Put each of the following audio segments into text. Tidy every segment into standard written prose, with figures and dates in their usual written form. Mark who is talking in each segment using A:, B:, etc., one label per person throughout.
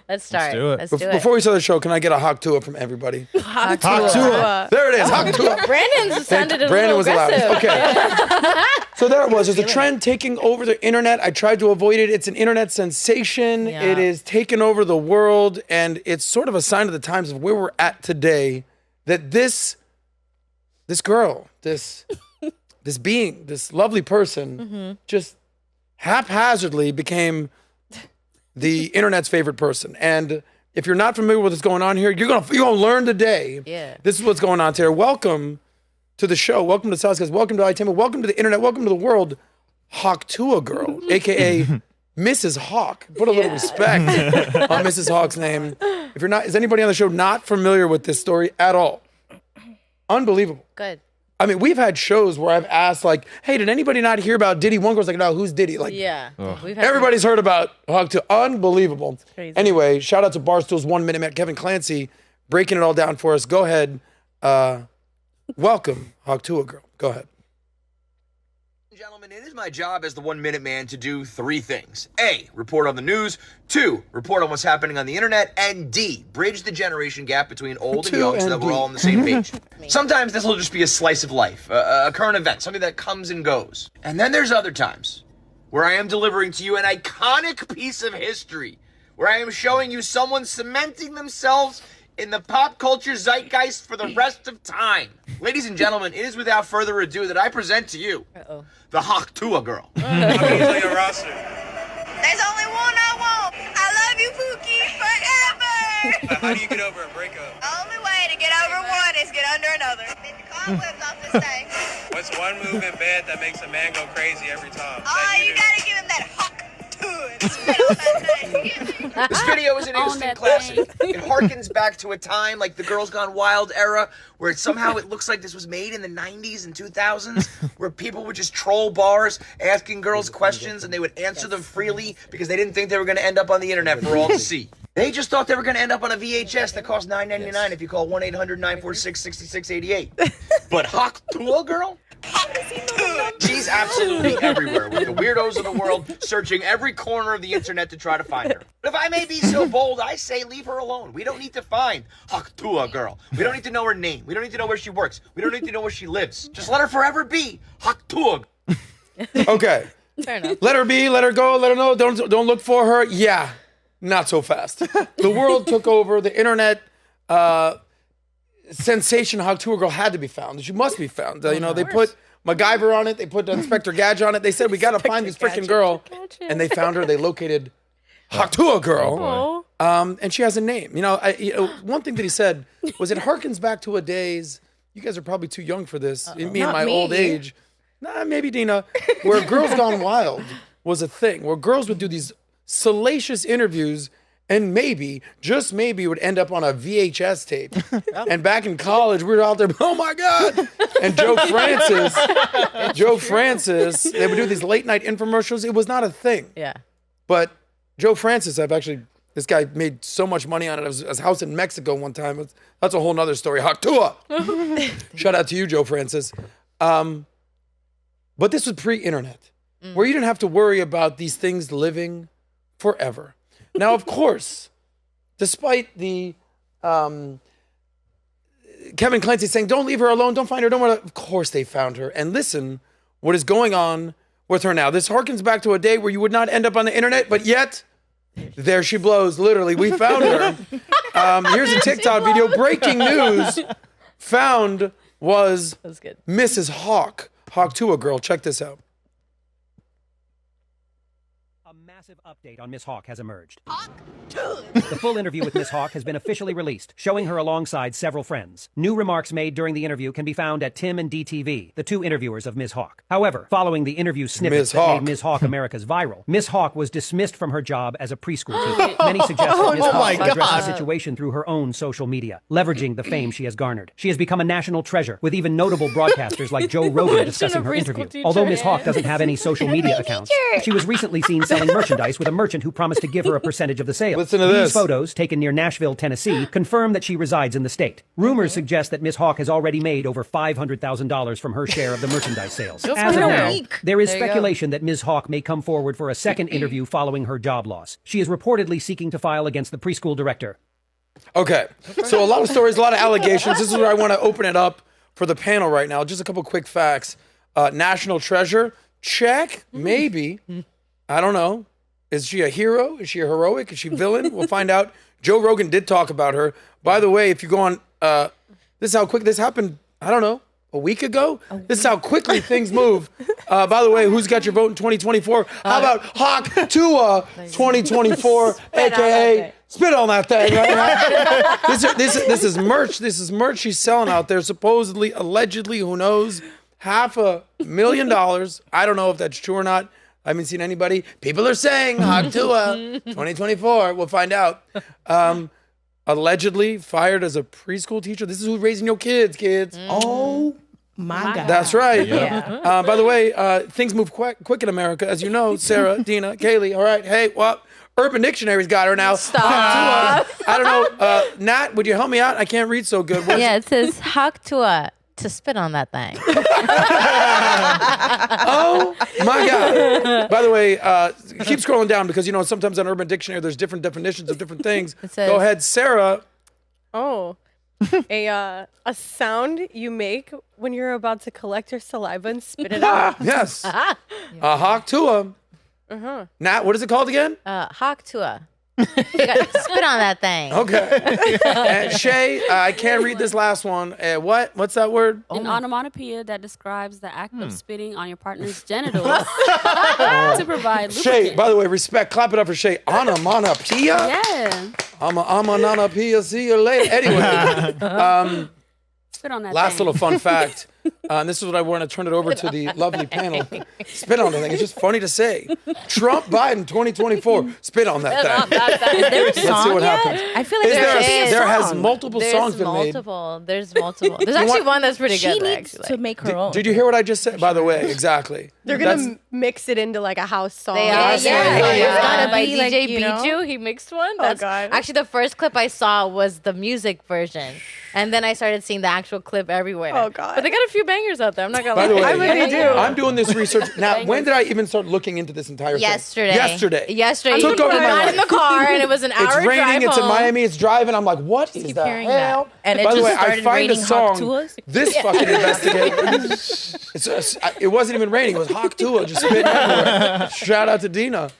A: Let's start.
B: Let's do it.
C: Before we start the show, can I get a hawk Tuah from everybody?
A: Hawk Tuah.
C: There it is, hawk Tuah.
A: Brandon sounded a
C: Brandon
A: little
C: was
A: aggressive.
C: allowed. Okay. So there it was. There's a trend taking over the internet. I tried to avoid it. It's an internet sensation.
A: Yeah.
C: It is taken over the world, and it's sort of a sign of the times of where we're at today. That this girl, this being, this lovely person, just haphazardly became the internet's favorite person. And if you're not familiar with what's going on here, you're gonna learn today.
A: Yeah.
C: This is what's going on today. Welcome to the show. Welcome to SOSCAST. Welcome to Valuetainment. Welcome to the internet. Welcome to the world. Hawk Tuah girl, aka Mrs. Hawk. Put a little respect on Mrs. Hawk's name. If you're not, is anybody on the show not familiar with this story at all? Unbelievable.
A: Good.
C: I mean, we've had shows where I've asked, like, hey, did anybody not hear about Diddy? One girl's like, no, who's Diddy? Like,
A: Yeah. We've had
C: everybody's heard about Hawk Tuah. Unbelievable.
A: crazy.
C: Anyway, shout out to Barstool's 1 Minute Man, Kevin Clancy, breaking it all down for us. Go ahead. Welcome, Hawk Tuah girl. Go ahead.
D: Gentlemen, it is my job as the 1 Minute Man to do 3 things. A, report on the news. 2, report on what's happening on the internet. And D, bridge the generation gap between old and
C: 2
D: young so
C: and
D: that we're
C: D.
D: all on the same page. Sometimes this will just be a slice of life, a current event, something that comes and goes. And then there's other times where I am delivering to you an iconic piece of history, where I am showing you someone cementing themselves in the pop culture zeitgeist for the rest of time. Ladies and gentlemen, it is without further ado that I present to you the Hawk Tuah girl.
E: I'm usually a roster.
F: There's only one I want. I love you, Pookie, forever.
E: How do you get over a breakup?
F: Only way to get over one is get under another. Beat the cobwebs off this thing.
E: What's one move in bed that makes a man go crazy every time?
F: Oh, you
E: do?
F: gotta give him that Hawk Tuah. Spit on that thing.
D: This video is an instant classic. It harkens back to a time like the Girls Gone Wild era, where somehow it looks like this was made in the 90s and 2000s, where people would just troll bars, asking girls questions, and they would answer them freely because they didn't think they were going to end up on the internet for all to see. They just thought they were going to end up on a VHS that cost $9.99 if you call 1-800-946-6688. But Hawk Tuah girl? She's absolutely everywhere, with the weirdos of the world searching every corner of the internet to try to find her. But if I may be so bold, I say leave her alone. We don't need to find Hawk Tuah girl. We don't need to know her name. We don't need to know where she works. We don't need to know where she lives. Just let her forever be Hawk Tuah.
C: Okay.
A: Fair enough.
C: Let her be, let her go, let her know. Don't look for her. Yeah, not so fast. The world took over. The internet sensation Hawk Tuah girl had to be found. She must be found. You know, they put MacGyver on it. They put Inspector Gadget on it. They said, we got to find this freaking girl. And they found her. They located Hawk Tuah girl. And she has a name. You know, one thing that he said was it harkens back to a days, you guys are probably too young for this, me and my old age. Nah, maybe Dina, where Girls Gone Wild was a thing, where girls would do these salacious interviews and maybe, just maybe, would end up on a VHS tape. And back in college, we were out there, oh my God. And Joe Francis, they would do these late night infomercials. It was not a thing.
A: Yeah.
C: But Joe Francis, this guy made so much money on it. His house in Mexico one time. That's a whole nother story. Hawk Tuah. Shout out to you, Joe Francis. But this was pre-internet, where you didn't have to worry about these things living forever. Now, of course, despite the Kevin Clancy saying, don't leave her alone, don't find her, don't worry. Of course they found her. And listen, what is going on with her now. This harkens back to a day where you would not end up on the internet, but yet, there she blows. Literally, we found her. Here's a TikTok video. Breaking news. Found was Mrs. Hawk Tuah girl. Check this out.
G: A massive update on Miss Hawk has emerged. The full interview with Miss Hawk has been officially released, showing her alongside several friends. New remarks made during the interview can be found at Tim and DTV, the 2 interviewers of Miss Hawk. However, following the interview snippets that made Miss Hawk America's viral, Miss Hawk was dismissed from her job as a preschool teacher. Many suggest that Miss Hawk addressed the situation through her own social media, leveraging the fame she has garnered. She has become a national treasure, with even notable broadcasters like Joe Rogan discussing her interview. Although Miss Hawk doesn't have any social media accounts, she was recently seen selling merchandise merchandise with a merchant who promised to give her a percentage of the sales.
C: Listen to
G: These
C: this.
G: photos, taken near Nashville, Tennessee, confirm that she resides in the state. Rumors suggest that Ms. Hawk has already made over $500,000 from her share of the merchandise sales. As of now, there is speculation that Ms. Hawk may come forward for a second interview following her job loss. She is reportedly seeking to file against the preschool director.
C: Okay, so a lot of stories, a lot of allegations. This is where I want to open it up for the panel right now. Just a couple quick facts. National treasure, check, maybe. I don't know. Is she a hero? Is she a heroic? Is she a villain? We'll find out. Joe Rogan did talk about her. By the way, if you go on, this is how quick this happened, I don't know, a week ago? This is how quickly things move. By the way, who's got your vote in 2024? How about Hawk Tuah 2024, a.k.a. Spit on that thing, right? This is merch. This is merch she's selling out there. Supposedly, allegedly, who knows? $500,000. I don't know if that's true or not. I haven't seen anybody. People are saying Hawk Tuah 2024. We'll find out. Allegedly fired as a preschool teacher. This is who's raising your kids.
B: Oh my God.
C: That's right.
B: Yeah.
C: By the way, things move quick in America, as you know. Sarah, Dina, Kailey. All right. Hey, well, Urban Dictionary's got her now.
A: Stop.
C: I don't know. Nat, would you help me out? I can't read so good.
A: Yeah, it says Hawk Tuah to spit on that thing.
C: Oh my God. By the way, keep scrolling down because, you know, sometimes on Urban Dictionary, there's different definitions of different things.
A: says-
C: Go ahead, Sarah.
H: Oh, a sound you make when you're about to collect your saliva and spit it out.
C: Yes. Hawk Tuah. Nat, what is it called again?
A: Hawk Tuah. You got to spit on that thing.
C: Okay. And Shay, I can't read this last one. What? What's that word?
I: An onomatopoeia that describes the act of spitting on your partner's genitals to provide lubricant.
C: Shay, by the way, respect. Clap it up for Shay. Onomatopoeia?
I: Yeah.
C: I'm a onomatopoeia. See you later. Anyway,
I: Spit on that
C: last
I: thing.
C: little fun fact. And this is what I want to turn it over to the lovely panel. Spit on the thing. It's just funny to say. Trump, Biden, 2024. Spit on that thing.
B: Is there a
C: Let's see
B: song
C: what
B: yet?
C: happens.
B: I feel like
C: There has multiple songs been made.
A: There's multiple. There's actually one that's pretty
B: She
A: good.
B: needs to make her own.
C: Did you hear what I just said? By the way, exactly.
H: They're going to mix it into like a house song.
A: They are.
C: Yes,
A: Yeah.
C: yeah,
A: It's
C: yeah.
A: gonna by
B: Be
A: DJ
B: like, you know?
A: Bijou. He mixed one.
H: Oh,
A: That's
H: God.
A: actually the first clip I saw was the music version. And then I started seeing the actual clip everywhere.
H: Oh, God.
A: But they got a few bangers out there. I'm not gonna
C: By
A: lie.
C: the way,
H: I really do.
C: I'm doing this research. Now, when did I even start looking into this entire thing?
A: Yesterday.
C: Yesterday.
A: You
C: Took over my
A: got
C: life.
A: in the car and it was an hour
C: It's
A: drive
C: raining. It's in
A: home.
C: Miami. It's driving. I'm like, what is
B: keep
C: the
B: hearing
C: hell?
B: that. And it
C: By the
B: just
C: way, I
B: started
C: find a
B: raining Hawk
C: song.
B: Tuahs?
C: This fucking investigator. It wasn't even raining. It was Hawk Tuah just spitting everywhere. Shout out to Dina.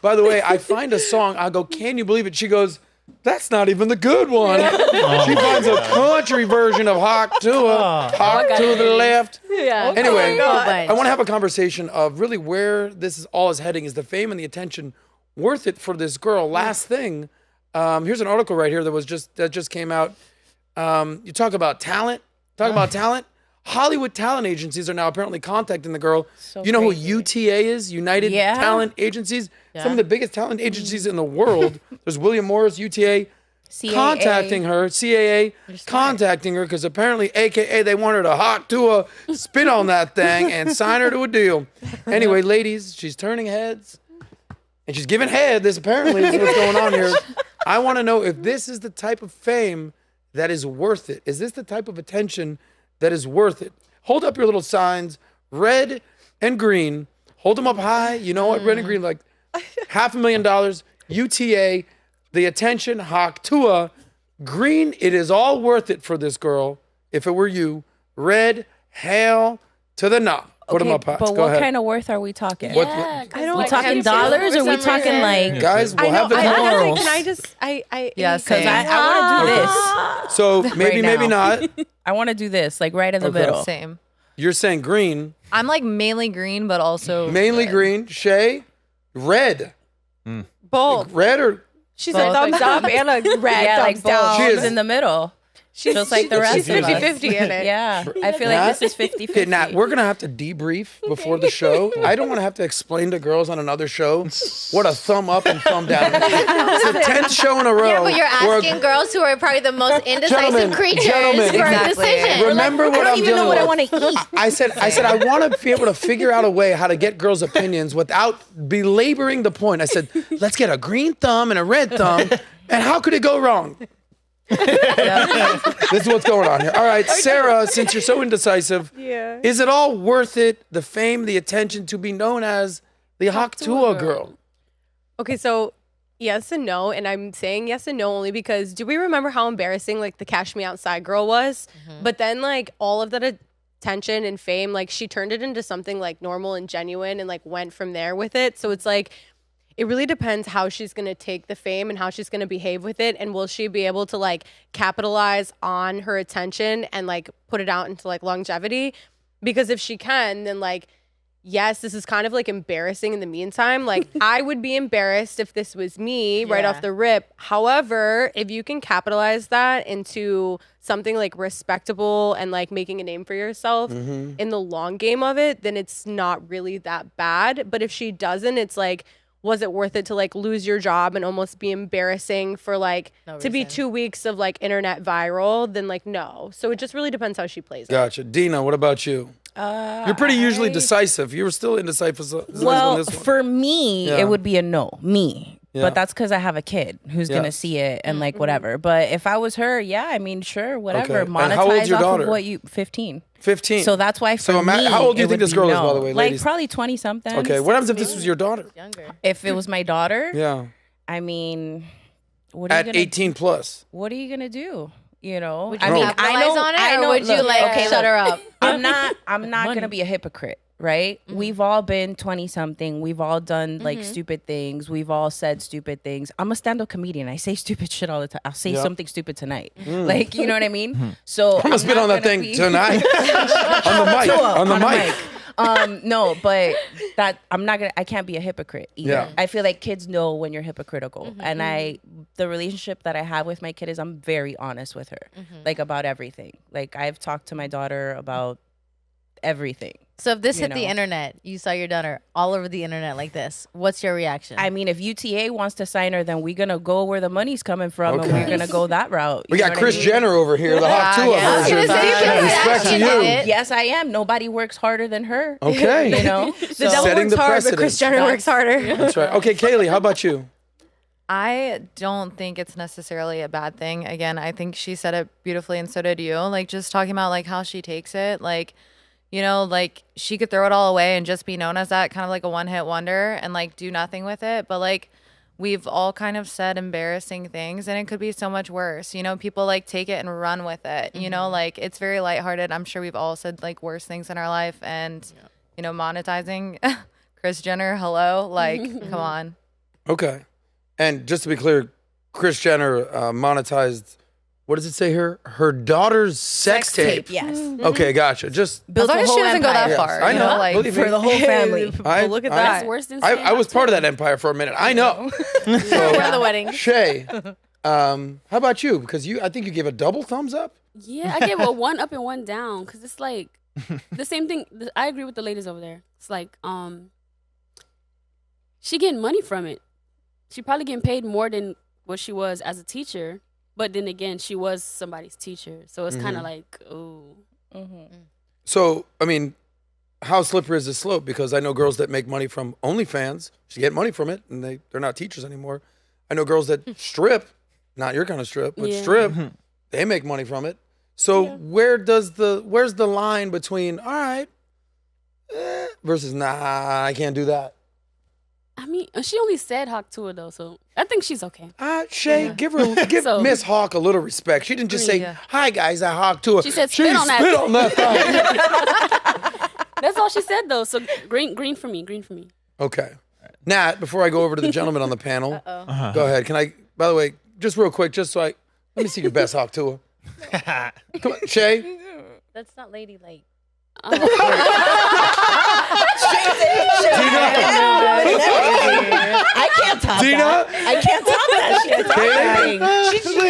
C: By the way, I find a song. I go, can you believe it? She goes, that's not even the good one. She finds a country version of Hawk Tuah. Hawk to the left.
A: Yeah.
C: Anyway,
A: God.
C: I want to have a conversation of really where this is all is heading. Is the fame and the attention worth it for this girl? Last thing, here's an article right here that just came out. You talk about talent. Hollywood talent agencies are now apparently contacting the girl. You know who UTA is? United Talent Agencies. Some of the biggest talent agencies in the world. There's William Morris, UTA, contacting her. CAA contacting her because apparently, AKA, they want her to Hawk Tuah, spit on that thing, and sign her to a deal. Anyway, ladies, she's turning heads. And she's giving head. This apparently is what's going on here. I want to know if this is the type of fame that is worth it. Is this the type of attention that is worth it? Hold up your little signs, red and green. Hold them up high. You know what? Red and green, like $500,000. UTA, the attention, Hawk Tuah. Green, it is all worth it for this girl. If it were you, red, hail to the knob. Put them up high.
B: But
C: Go
B: what
C: ahead.
B: kind of worth are we talking?
C: What-
H: I don't
B: We talking dollars or we talking like?
C: Guys, we'll
H: I know.
C: have the
B: morals.
H: Can I just?
B: Yes, because I want to do this.
C: So maybe,
B: Right
C: maybe
B: now.
C: not.
B: I want to do this, like right in the middle.
J: Same.
C: You're saying green,
J: I'm like mainly green, but also
C: mainly green. Shay, red.
H: Both.
C: Red or
H: She's a thumbs up and a red
B: Yeah, like
H: thumbs down.
C: She
B: both.
C: is-
B: in the middle. Just like the rest
H: she's
B: of us.
H: 50-50 in it.
B: Yeah, I feel like this is 50-50.
C: Okay, Nat, we're going to have to debrief before the show. I don't want to have to explain to girls on another show what a thumb up and thumb down is. It's the 10th show in a row.
A: Yeah, but you're asking girls who are probably the most indecisive creatures
C: gentlemen,
A: for a decision.
C: Remember what I'm dealing with.
B: I want to eat.
C: I said I want to be able to figure out a way how to get girls' opinions without belaboring the point. I said, let's get a green thumb and a red thumb, and how could it go wrong? This is what's going on here. All right, Sarah, since you're so indecisive, is it all worth it, the fame, the attention, to be known as the Tuah girl?
H: Okay, so yes and no, and I'm saying yes and no only because do we remember how embarrassing like the Cash Me Outside girl was? But then like all of that attention and fame, like she turned it into something like normal and genuine and like went from there with it. So it's like it really depends how she's going to take the fame and how she's going to behave with it, and will she be able to like capitalize on her attention and like put it out into like longevity? Because if she can, then like yes, this is kind of like embarrassing in the meantime. Like I would be embarrassed if this was me right off the rip. However, if you can capitalize that into something like respectable and like making a name for yourself in the long game of it, then it's not really that bad. But if she doesn't, it's like, was it worth it to like lose your job and almost be embarrassing for like to be 2 weeks of like internet viral? Then like no. So it just really depends how she plays it.
C: Gotcha. Dina, what about you? You're pretty usually decisive. You were still indecisive.
B: Well,
C: on this one.
B: for me, it would be a no. Me.
C: Yeah.
B: But that's because I have a kid who's going to see it and like whatever. But if I was her, yeah, I mean, sure, whatever.
C: Okay.
B: Monetize
C: And how old's your
B: off
C: daughter?
B: of what you, 15.
C: 15.
B: So that's why for me,
C: how old do you
B: it
C: think
B: would
C: this
B: be
C: girl is,
B: no.
C: by the way,
B: Like
C: ladies?
B: probably 20 something.
C: Okay, what happens if this was your daughter?
A: Younger.
B: If it was my daughter,
C: Yeah.
B: I mean, what are you
C: At
B: gonna
C: 18 plus.
B: What are you gonna do? You know,
A: Would you
B: I mean,
A: capitalize on it,
B: I
A: or
B: know.
A: would you
B: look,
A: like
B: okay,
A: shut
B: look,
A: her up?
B: I'm not gonna be a hypocrite, right? We've all been 20 something. We've all done like stupid things. We've all said stupid things. I'm a stand-up comedian. I say stupid shit all the time. I'll say something stupid tonight. Like, you know what I mean? So
C: I'm gonna spit on that thing tonight. on the mic. On the mic.
B: No, but that I can't be a hypocrite either.
C: Yeah.
B: I feel like kids know when you're hypocritical. And the relationship that I have with my kid is I'm very honest with her, like about everything. Like I've talked to my daughter about everything.
A: So if this hit the internet, you saw your daughter all over the internet like this, what's your reaction?
B: I mean, if UTA wants to sign her, then we're going to go where the money's coming from and we're going to go that route.
C: We got Kris Jenner over here, the Tuah version. Respect to you.
B: Yes, I am. Nobody works harder than her.
C: Okay.
B: You know?
H: The devil
C: Setting
H: works
C: the
H: hard, but
C: precedent.
H: Kris Jenner works harder.
C: That's right. Okay, Kailey, how about you?
J: I don't think it's necessarily a bad thing. Again, I think she said it beautifully, and so did you. Like, just talking about like how she takes it, like, you know, like she could throw it all away and just be known as that, kind of like a one-hit wonder, and like do nothing with it. But like we've all kind of said embarrassing things, and it could be so much worse. You know, people like take it and run with it. You know, like it's very lighthearted. I'm sure we've all said like worse things in our life, and you know, monetizing Kris Jenner, hello, like come on.
C: Okay. And just to be clear, Kris Jenner monetized, what does it say here? Her daughter's sex tape.
B: Yes.
C: Okay, gotcha. Just
J: As long as she doesn't go that
C: Yes,
J: far.
C: I
J: you
C: know.
J: like
C: Believe me.
B: For the whole family.
H: Look at that.
I: That's worse than
C: I was part of that empire for a minute. I know.
H: For the wedding.
C: Shay, how about you? Because I think you gave a double thumbs up.
I: Yeah, I gave a one up and one down because it's like the same thing. I agree with the ladies over there. It's like she getting money from it. She probably getting paid more than what she was as a teacher. But then again, she was somebody's teacher. So it's kind of like, oh.
C: So, I mean, how slippery is the slope? Because I know girls that make money from OnlyFans. She get money from it, and they're not teachers anymore. I know girls that strip, not your kind of strip, but strip. They make money from it. So where's the line between, all right, versus, nah, I can't do that?
I: I mean, she only said Hawk Tuah though, so I think she's okay.
C: Shay, give
I: So-
C: Miss Hawk a little respect. She didn't just say, hi, guys, I Hawk Tuah.
I: She said, spit on that
C: spit
I: thing.
C: on that thing.
I: That's all she said though. So green for me.
C: Okay. Nat, before I go over to the gentleman on the panel, go ahead. Can I, by the way, just real quick, let me see your best Hawk Tuah. Come on, Shay.
A: That's not ladylike.
B: I can't top
C: Dina?
B: that. I can't top that shit.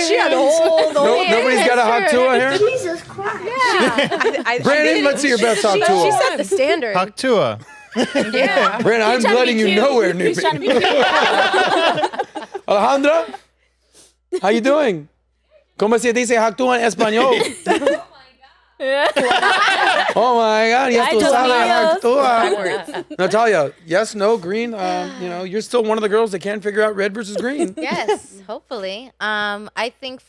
B: She had a whole.
C: Nobody's got a hot Tuah here?
F: Jesus Christ.
H: Yeah.
C: Brandon, let's see your best hot
H: She
C: Tuah.
H: set the standard.
K: Hot Tuah.
H: Yeah.
C: Brandon, I'm letting you nowhere near me. Alejandra, how you doing? ¿Cómo se dice hot Tuah en español? Oh my God, yes, tú sabes hot Tuah. Natalia, yes, no, green. You're still one of the girls that can't figure out red versus green.
A: Yes, hopefully. I think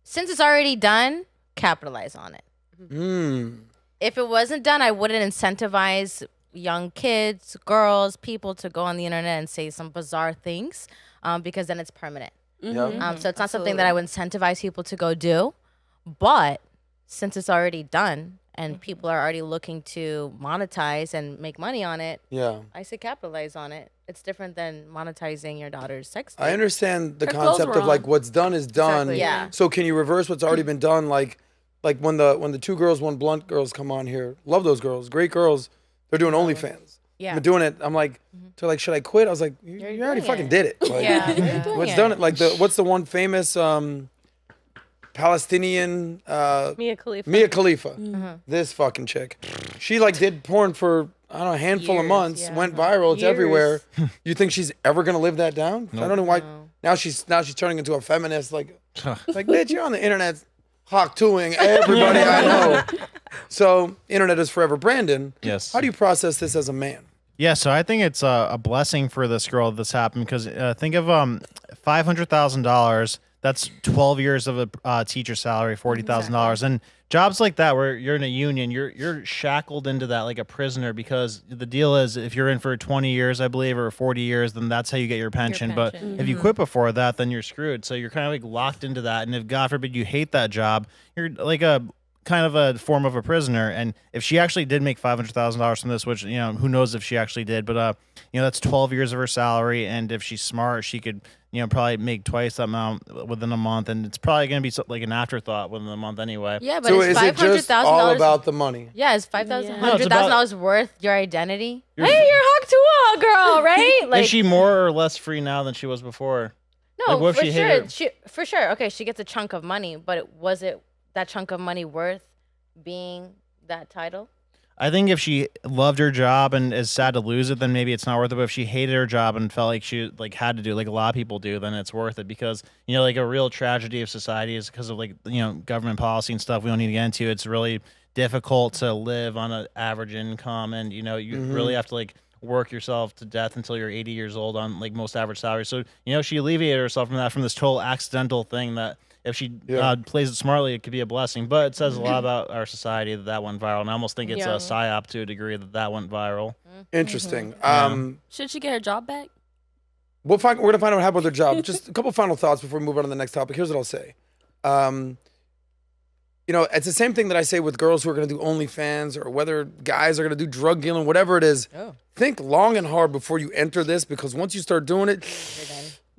A: since it's already done, capitalize on it. If it wasn't done, I wouldn't incentivize young kids, girls, people to go on the internet and say some bizarre things, because then it's permanent. So it's not something that I would incentivize people to go do. But since it's already done and people are already looking to monetize and make money on it, I say capitalize on it. It's different than monetizing your daughter's sex tape.
C: I understand the concept of like what's done is done.
A: Exactly, yeah.
C: So can you reverse what's already been done? Like when the two girls, one blunt girls come on here, love those girls, great girls. They're doing OnlyFans.
A: Yeah.
C: They're doing it. I'm like, they're like, should I quit? I was like, you already fucking did it. Like, what's done it? Like what's the one famous Palestinian
H: Mia Khalifa.
C: This fucking chick. She like did porn for I don't know a handful of months, went viral. It's everywhere. You think she's ever gonna live that down? Nope. I don't know why. Now she's turning into a feminist. Like bitch, you're on the internet hawk tooing everybody I know. So internet is forever. Brandon,
K: yes.
C: How do you process this as a man?
K: Yeah, so I think it's a blessing for this girl that this happened because think of $500,000. That's 12 years of a teacher salary, $40,000, and jobs like that where you're in a union, you're shackled into that like a prisoner because the deal is if you're in for 20 years, I believe, or 40 years, then that's how you get your pension. But if you quit before that, then you're screwed. So you're kind of like locked into that, and if God forbid you hate that job, you're like a kind of a form of a prisoner. And if she actually did make $500,000 from this, which who knows if she actually did, but that's 12 years of her salary, and if she's smart, she could probably make twice that amount within a month, and it's probably going to be like an afterthought within a month anyway.
A: Yeah, but
C: so is it just all about the money?
A: Yeah, is $500,000 worth your identity?
K: Hey,
A: you're Hawk Tuah, girl, right?
K: Is she more or less free now than she was before?
A: No,
K: like,
A: for sure. For sure. Okay, she gets a chunk of money, but was it that chunk of money worth being that title?
K: I think if she loved her job and is sad to lose it, then maybe it's not worth it. But if she hated her job and felt like she had to do, like a lot of people do, then it's worth it because like a real tragedy of society is because of government policy and stuff we don't need to get into. It's really difficult to live on an average income, and you really have to work yourself to death until you're 80 years old on most average salaries. So she alleviated herself from this total accidental thing that. If she plays it smartly, it could be a blessing. But it says a lot about our society that went viral. And I almost think it's a psyop to a degree that went viral.
C: Interesting.
I: Should she get her job back?
C: We're going to find out what happened with her job. Just a couple final thoughts before we move on to the next topic. Here's what I'll say. It's the same thing that I say with girls who are going to do OnlyFans or whether guys are going to do drug dealing, whatever it is. Think long and hard before you enter this because once you start doing it,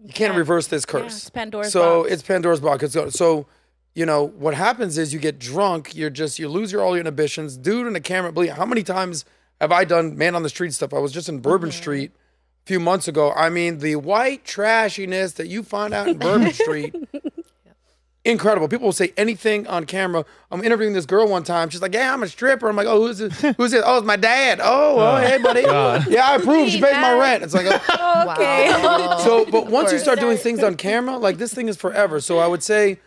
C: you can't reverse this curse.
B: Yeah, it's Pandora's
C: box.
B: It's
C: Pandora's box. So, what happens is you get drunk. You lose all your inhibitions. Dude in the camera, believe how many times have I done man on the street stuff? I was just in Bourbon Street a few months ago. I mean, the white trashiness that you find out in Bourbon Street. Incredible. People will say anything on camera. I'm interviewing this girl one time. She's like, yeah, I'm a stripper. I'm like, oh, who's this? Who's this? Oh, it's my dad. Oh, hey, buddy. God. Yeah, I approve. She pays my rent. It's like,
H: okay.
C: Wow. So, but once you start doing things on camera, this thing is forever. So I would say,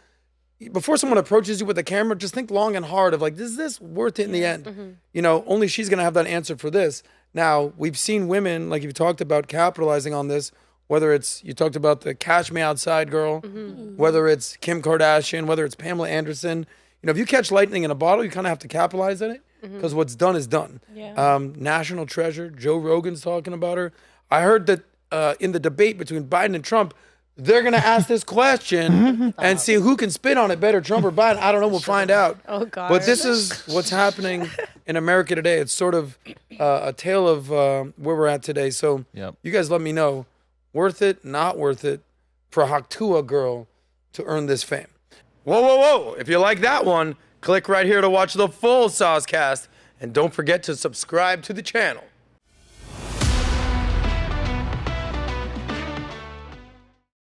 C: before someone approaches you with a camera, just think long and hard of is this worth it in the end? Only she's going to have that answer for this. Now, we've seen women, like you've talked about, capitalizing on this. Whether it's, you talked about the Cash Me Outside girl, whether it's Kim Kardashian, whether it's Pamela Anderson. If you catch lightning in a bottle, you kind of have to capitalize on it because what's done is done. Yeah. National treasure, Joe Rogan's talking about her. I heard that in the debate between Biden and Trump, they're going to ask this question and see who can spit on it better, Trump or Biden. I don't know. We'll find out.
H: Oh, God.
C: But this is what's happening in America today. It's sort of a tale of where we're at today. So you guys let me know. Worth it, not worth it for a Hawk Tuah girl to earn this fame. Whoa, whoa, whoa. If you like that one, Click right here to watch the full SOSCAST. And don't forget to subscribe to the channel.